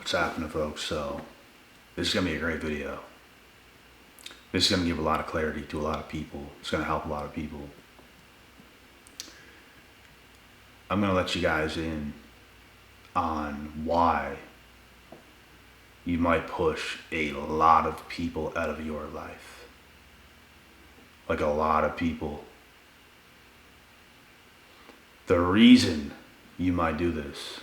What's happening, folks? So this is gonna be a great video. This is gonna give a lot of clarity to a lot of people. It's gonna help a lot of people. I'm gonna let you guys in on why you might push a lot of people out of your life. Like a lot of people. The reason you might do this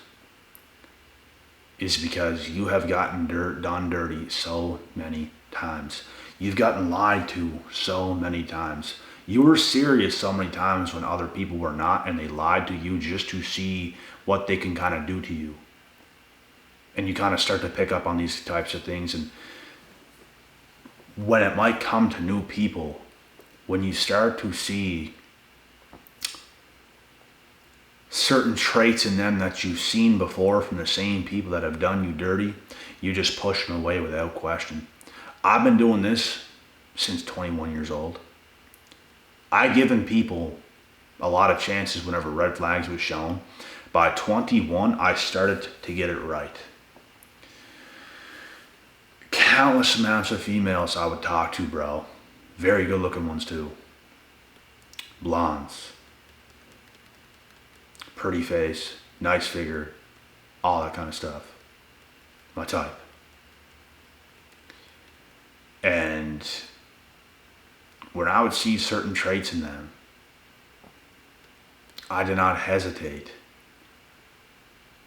is because you have gotten done dirty so many times. You've gotten lied to so many times. You were serious so many times when other people were not, and they lied to you just to see what they can kind of do to you. And you kind of start to pick up on these types of things. And when it might come to new people, when you start to see certain traits in them that you've seen before from the same people that have done you dirty, you just push them away without question. I've been doing this since 21 years old. I've given people a lot of chances whenever red flags was shown. By 21, I started to get it right. Countless amounts of females I would talk to, bro. Very good looking ones too. Blondes. Pretty face, nice figure, all that kind of stuff. My type. And when I would see certain traits in them, I did not hesitate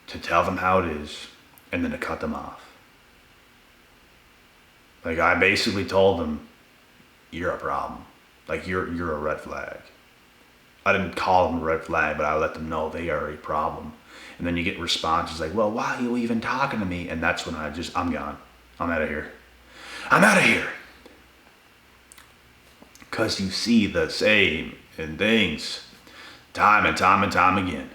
to tell them how it is and then to cut them off. Like, I basically told them, you're a problem. Like, you're a red flag. I didn't call them a red flag, but I let them know they are a problem. And then you get responses like, well, why are you even talking to me? And that's when I'm gone. I'm out of here. I'm out of here. Because you see the same in things time and time and time again.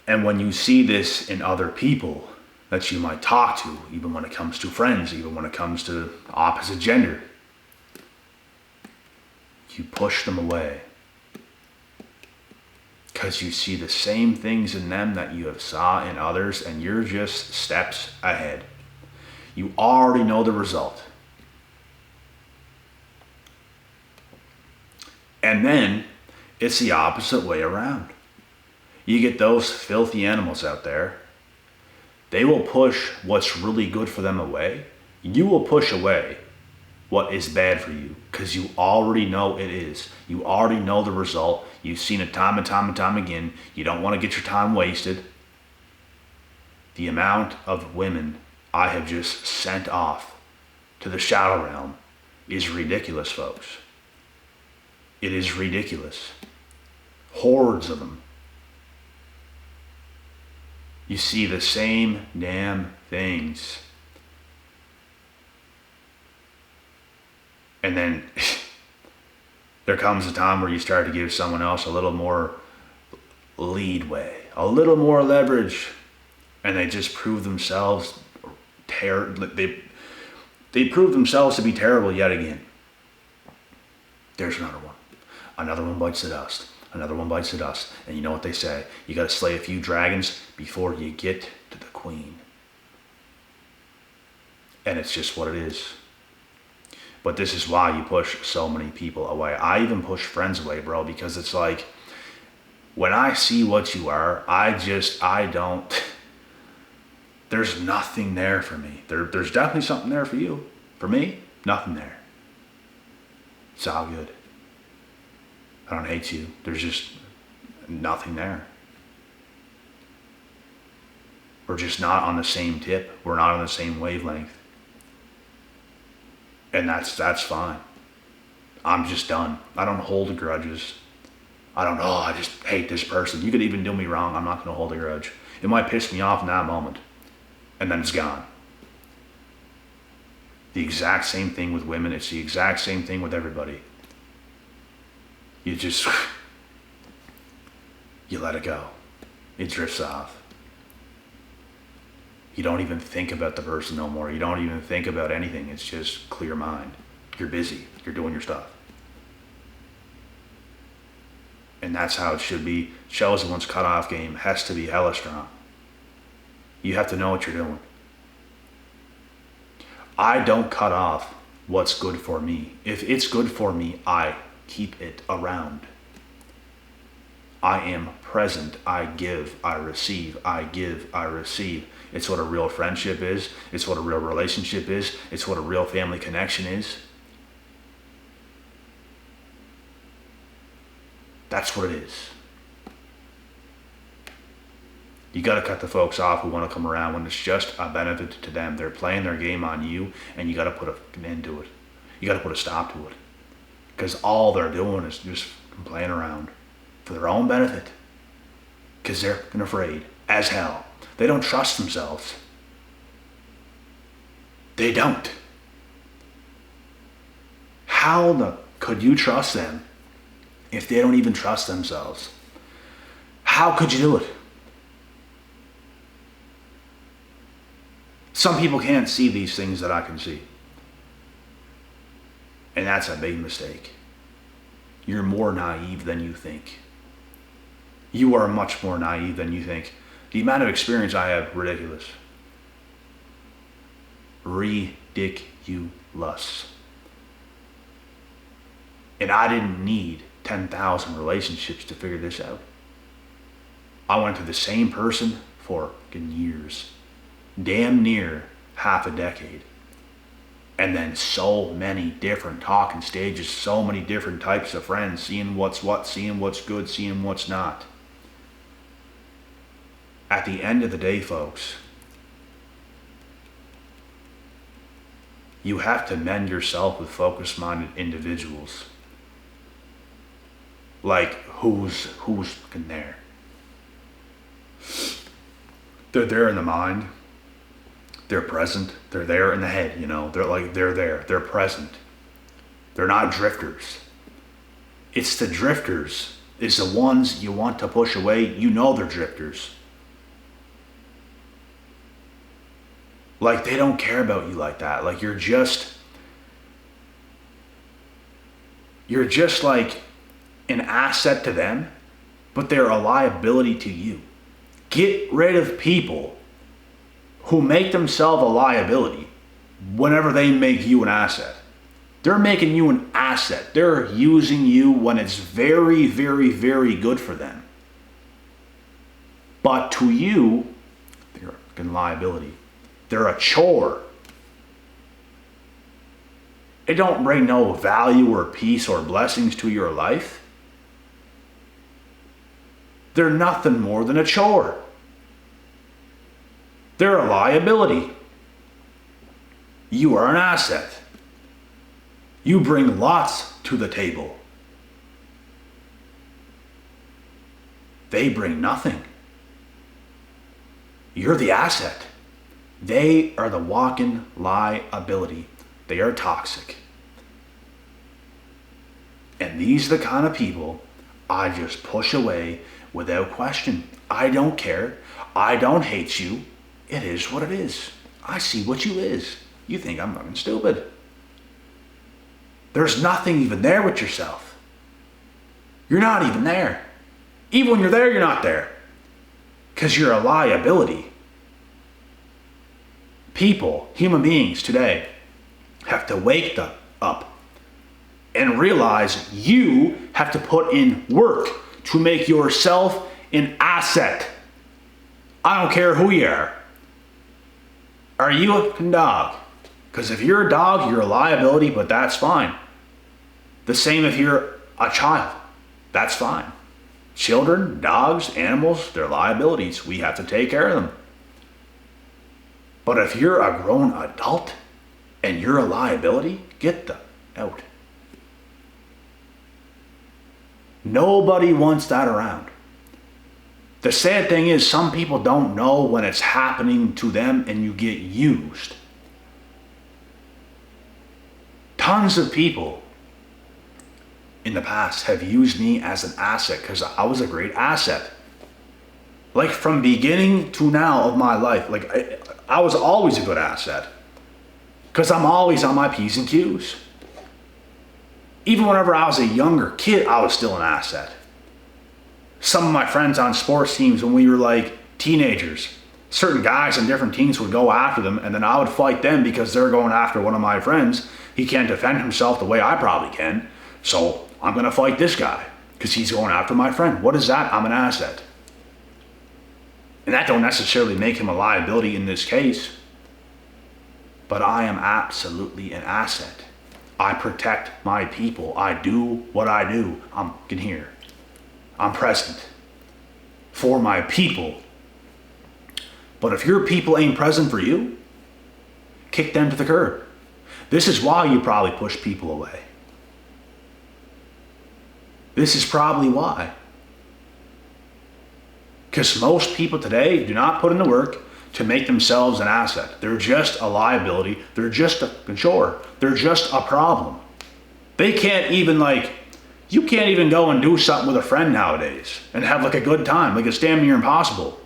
And when you see this in other people that you might talk to, even when it comes to friends, even when it comes to opposite gender, you push them away because you see the same things in them that you have saw in others, and you're just steps ahead. You already know the result. And then it's the opposite way around. You get those filthy animals out there. They will push what's really good for them away. You will push away what is bad for you because you already know it is. You already know the result. You've seen it time and time and time again. You don't want to get your time wasted. The amount of women I have just sent off to the shadow realm is ridiculous, folks. It is ridiculous. Hordes of them. You see the same damn things. And then there comes a time where you start to give someone else a little more leadway, a little more leverage, and they just prove themselves they prove themselves to be terrible yet again. There's another one. Another one bites the dust. Another one bites the dust. And you know what they say? You got to slay a few dragons before you get to the queen. And it's just what it is. But this is why you push so many people away. I even push friends away, bro, because it's like, when I see what you are, there's nothing there for me. There's definitely something there for you. For me, nothing there. It's all good. I don't hate you. There's just nothing there. We're just not on the same tip. We're not on the same wavelength. And that's fine. I'm just done. I don't hold grudges. I just hate this person. You could even do me wrong. I'm not going to hold a grudge. It might piss me off in that moment. And then it's gone. The exact same thing with women. It's the exact same thing with everybody. You let it go. It drifts off. You don't even think about the person no more. You don't even think about anything. It's just clear mind. You're busy. You're doing your stuff. And that's how it should be. Chosen One's cutoff game has to be hella strong. You have to know what you're doing. I don't cut off what's good for me. If it's good for me, I keep it around. I am present. I give, I receive. I give, I receive. It's what a real friendship is. It's what a real relationship is. It's what a real family connection is. That's what it is. You got to cut the folks off who want to come around when it's just a benefit to them. They're playing their game on you, and you got to put an end to it. You got to put a stop to it. Because all they're doing is just playing around for their own benefit. Because they're afraid as hell. They don't trust themselves. They don't. How could you trust them if they don't even trust themselves? How could you do it? Some people can't see these things that I can see. And that's a big mistake. You're more naive than you think. You are much more naive than you think. The amount of experience I have, ridiculous. Ridiculous. And I didn't need 10,000 relationships to figure this out. I went to the same person for years. Damn near half a decade. And then so many different talking stages, so many different types of friends, seeing what's what, seeing what's good, seeing what's not. At the end of the day, folks, you have to mend yourself with focus-minded individuals. Like, who's there? They're there in the mind. They're present. They're there in the head, They're there. They're present. They're not drifters. It's the drifters. It's the ones you want to push away. You know they're drifters. Like, they don't care about you like that. Like, you're just like an asset to them, but they're a liability to you. Get rid of people who make themselves a liability whenever they make you an asset. They're making you an asset. They're using you when it's very, very, very good for them. But to you, they're a liability. They're a chore. They don't bring no value or peace or blessings to your life. They're nothing more than a chore. They're a liability. You are an asset. You bring lots to the table. They bring nothing. You're the asset. They are the walking liability. They are toxic. And these are the kind of people I just push away without question. I don't care. I don't hate you. It is what it is. I see what you is. You think I'm fucking stupid. There's nothing even there with yourself. You're not even there. Even when you're there, you're not there. Because you're a liability. People, human beings today, have to wake up and realize you have to put in work to make yourself an asset. I don't care who you are. Are you a dog? Because if you're a dog, you're a liability, but that's fine. The same if you're a child. That's fine. Children, dogs, animals, they're liabilities. We have to take care of them. But if you're a grown adult and you're a liability, get out. Nobody wants that around. The sad thing is some people don't know when it's happening to them and you get used. Tons of people in the past have used me as an asset because I was a great asset. Like from beginning to now of my life, like I was always a good asset because I'm always on my P's and Q's. Even whenever I was a younger kid, I was still an asset. Some of my friends on sports teams when we were like teenagers, Certain guys in different teams would go after them, and then I would fight them because they're going after one of my friends. He can't defend himself the way I probably can, so I'm going to fight this guy because he's going after my friend. What is that? I'm an asset. And that don't necessarily make him a liability in this case, but I am absolutely an asset. I protect my people. I do what I do. I'm here. I'm present for my people. But if your people ain't present for you, kick them to the curb. This is why you probably push people away. This is probably why. Because most people today do not put in the work to make themselves an asset. They're just a liability. They're just a chore. They're just a problem. They can't even you can't even go and do something with a friend nowadays and have a good time. It's damn near impossible.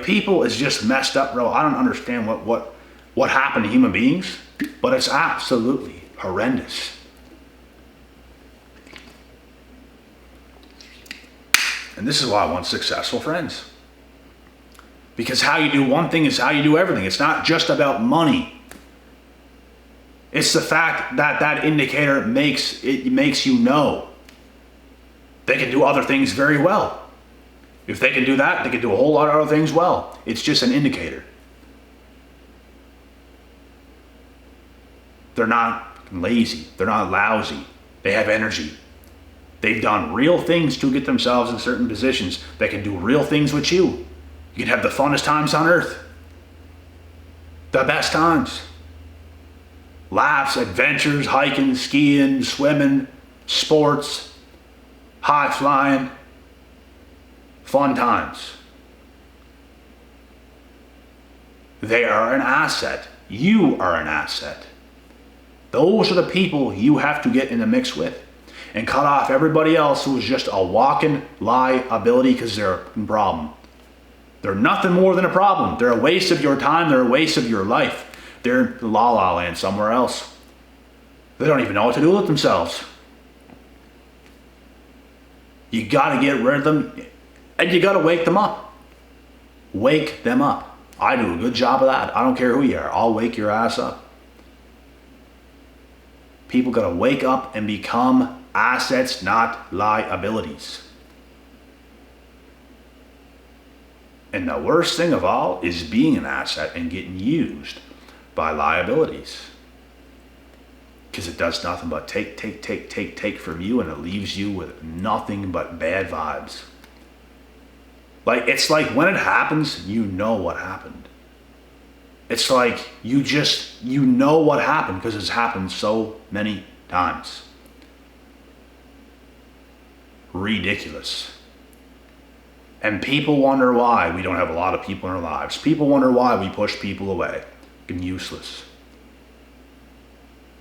People is just messed up, bro. I don't understand what happened to human beings, but it's absolutely horrendous. And this is why I want successful friends. Because how you do one thing is how you do everything. It's not just about money. It's the fact that that indicator makes you know they can do other things very well. If they can do that, they can do a whole lot of other things well. It's just an indicator. They're not lazy. They're not lousy. They have energy. They've done real things to get themselves in certain positions. They can do real things with you. You can have the funnest times on earth. The best times. Laughs, adventures, hiking, skiing, swimming, sports, high flying. Fun times. They are an asset. You are an asset. Those are the people you have to get in the mix with and cut off everybody else who is just a walking liability because they're a problem. They're nothing more than a problem. They're a waste of your time. They're a waste of your life. They're in la la land somewhere else. They don't even know what to do with themselves. You got to get rid of them. And you got to wake them up. Wake them up. I do a good job of that. I don't care who you are. I'll wake your ass up. People got to wake up and become assets, not liabilities. And the worst thing of all is being an asset and getting used by liabilities. Because it does nothing but take from you, and it leaves you with nothing but bad vibes. It's like when it happens, you know what happened. It's like you know what happened because it's happened so many times. Ridiculous. And people wonder why we don't have a lot of people in our lives. People wonder why we push people away. And useless.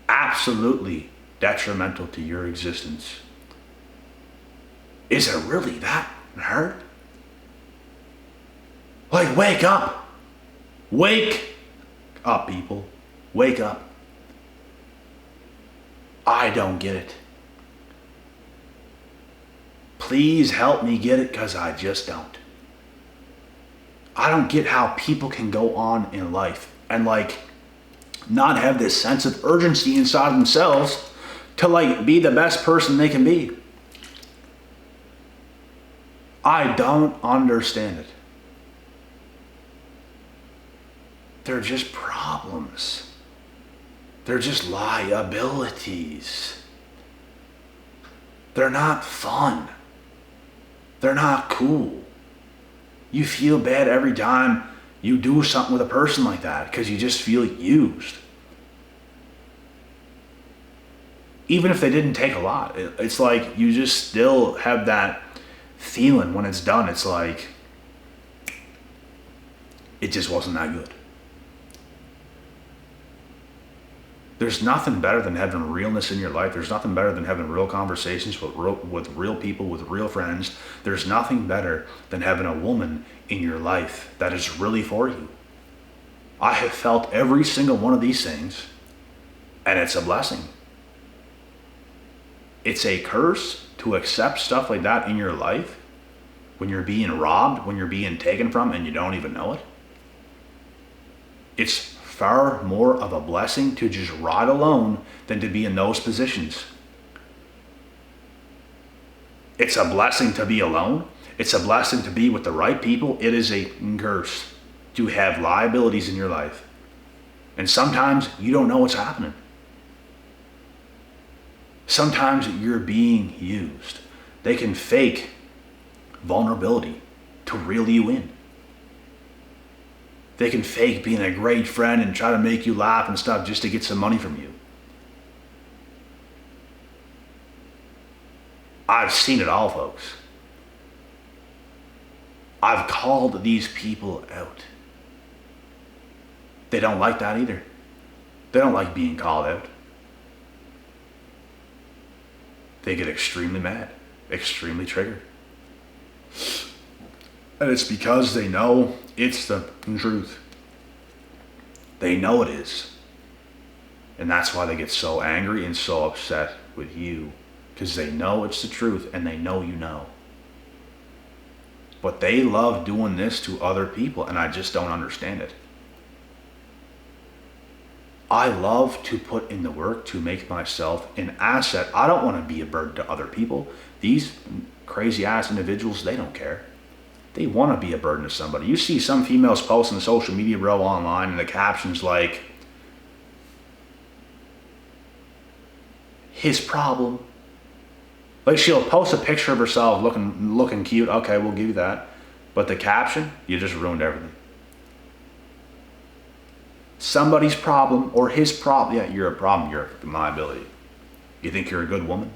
Absolutely detrimental to your existence. Is it really that hard? Wake up. Wake up, people. Wake up. I don't get it. Please help me get it, because I just don't. I don't get how people can go on in life and not have this sense of urgency inside themselves to be the best person they can be. I don't understand it. They're just problems. They're just liabilities. They're not fun. They're not cool. You feel bad every time you do something with a person like that because you just feel used. Even if they didn't take a lot, it's like you just still have that feeling when it's done. It's like it just wasn't that good. There's nothing better than having realness in your life. There's nothing better than having real conversations with real people, with real friends. There's nothing better than having a woman in your life that is really for you. I have felt every single one of these things, and it's a blessing. It's a curse to accept stuff like that in your life, when you're being robbed, when you're being taken from, and you don't even know it? It's far more of a blessing to just ride alone than to be in those positions. It's a blessing to be alone. It's a blessing to be with the right people. It is a curse to have liabilities in your life. And sometimes you don't know what's happening. Sometimes you're being used. They can fake vulnerability to reel you in. They can fake being a great friend and try to make you laugh and stuff just to get some money from you. I've seen it all, folks. I've called these people out. They don't like that either. They don't like being called out. They get extremely mad, extremely triggered. And it's because they know it's the truth. They know it is. And that's why they get so angry and so upset with you. Because they know it's the truth and they know you know. But they love doing this to other people, and I just don't understand it. I love to put in the work to make myself an asset. I don't want to be a burden to other people. These crazy ass individuals, they don't care. They want to be a burden to somebody. You see some females posting social media, bro, online, and the captions like, his problem. Like, she'll post a picture of herself looking cute. Okay, we'll give you that. But the caption, you just ruined everything. Somebody's problem or his problem. Yeah, you're a problem. You're a liability. You think you're a good woman?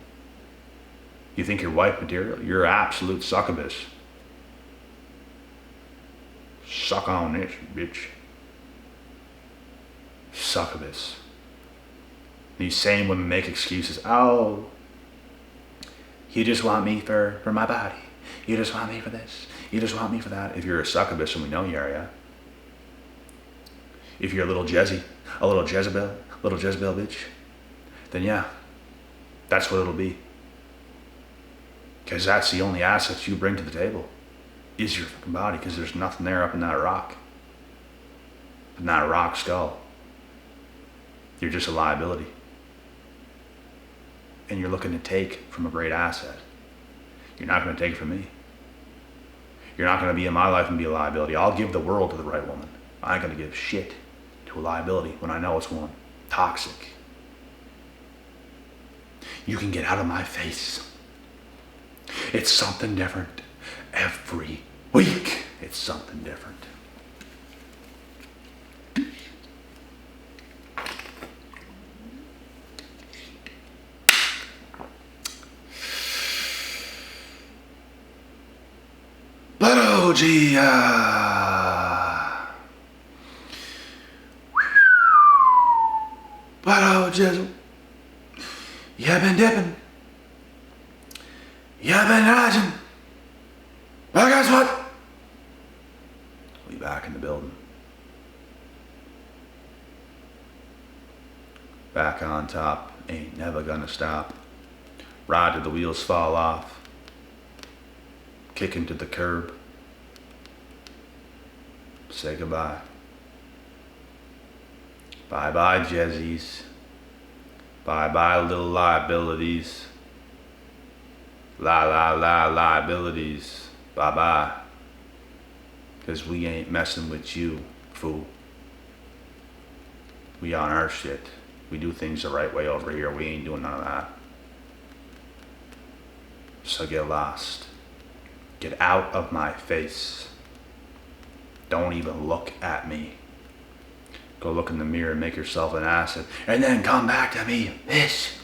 You think you're wife material? You're absolute succubus. Suck on this, bitch. Succubus. These same women make excuses. Oh, you just want me for my body. You just want me for this. You just want me for that. If you're a succubus, and we know you are, yeah. If you're a little Jezebel bitch, then yeah, that's what it'll be. Because that's the only assets you bring to the table, is your fucking body, because there's nothing there up in that rock. In that rock skull. You're just a liability. And you're looking to take from a great asset. You're not going to take it from me. You're not going to be in my life and be a liability. I'll give the world to the right woman. I ain't going to give shit to a liability when I know it's one. Toxic. You can get out of my face. It's something different. Every week, it's something different. But oh gee, but oh Jizzle, you been dipping, you been rising, but guess what? We back in the building. Back on top, ain't never gonna stop. Ride till the wheels fall off. Kick into the curb. Say goodbye. Bye-bye, Jezzies. Bye-bye, little liabilities. Liabilities. Bye-bye. Because we ain't messing with you, fool. We on our shit. We do things the right way over here. We ain't doing none of that. So get lost. Get out of my face. Don't even look at me. Go look in the mirror and make yourself an asset. And then come back to me, bitch.